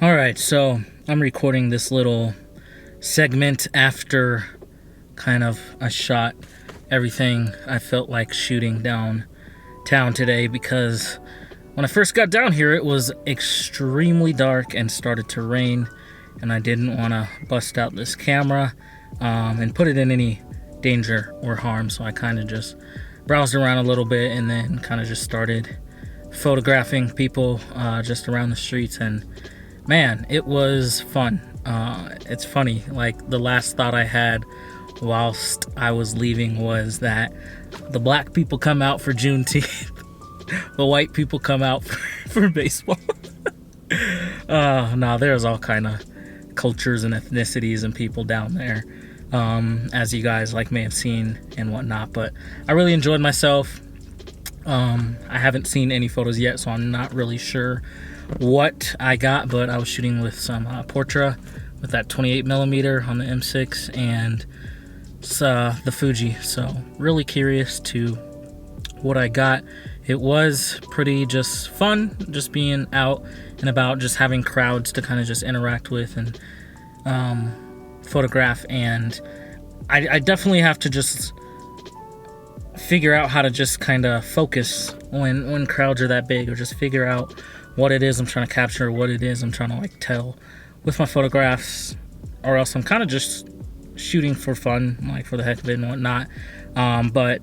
Alright, so I'm recording this little segment after kind of I shot everything I felt like shooting downtown today, because when I first got down here it was extremely dark and started to rain, and I didn't want to bust out this camera and put it in any danger or harm, so I kind of just browsed around a little bit and then kind of just started photographing people just around the streets. And man, it was fun. It's funny, like the last thought I had whilst I was leaving was that the black people come out for Juneteenth, the white people come out for baseball. No, there's all kind of cultures and ethnicities and people down there, as you guys may have seen and whatnot. But I really enjoyed myself. I haven't seen any photos yet, so I'm not really sure what I got, but I was shooting with some Portra with that 28mm on the M6 and the Fuji, so really curious to what I got. It was pretty just fun, just being out and about, just having crowds to kind of just interact with and photograph. And I definitely have to just figure out how to just kind of focus when crowds are that big, or just figure out what it is I'm trying to capture, what it is I'm trying to tell with my photographs, or else I'm kind of just shooting for fun, for the heck of it and whatnot. But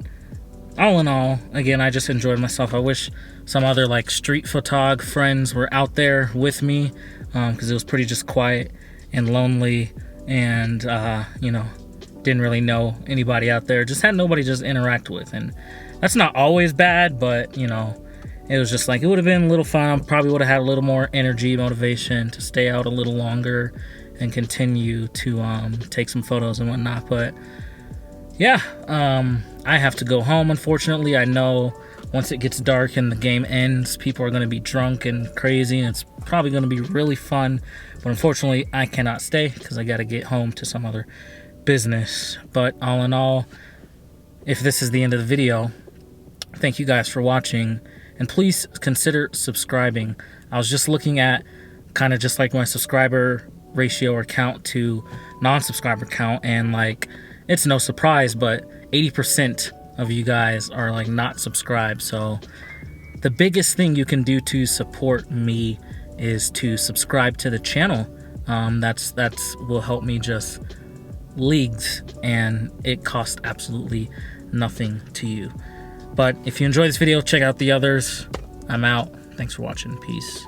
all in all, again, I just enjoyed myself. I wish some other street photog friends were out there with me, because it was pretty just quiet and lonely, and didn't really know anybody out there, just had nobody just interact with. And that's not always bad, but it was just it would have been a little fun. I probably would have had a little more energy, motivation to stay out a little longer and continue to take some photos and whatnot. But yeah, I have to go home, unfortunately. I know once it gets dark and the game ends, people are going to be drunk and crazy, and it's probably going to be really fun. But unfortunately, I cannot stay because I got to get home to some other business. But all in all, if this is the end of the video, thank you guys for watching, and please consider subscribing. I was just looking at kind of just my subscriber ratio or count to non-subscriber count, and it's no surprise, but 80% of you guys are not subscribed. So the biggest thing you can do to support me is to subscribe to the channel. That's will help me just leagues, and it costs absolutely nothing to you. But if you enjoyed this video, check out the others. I'm out. Thanks for watching. Peace.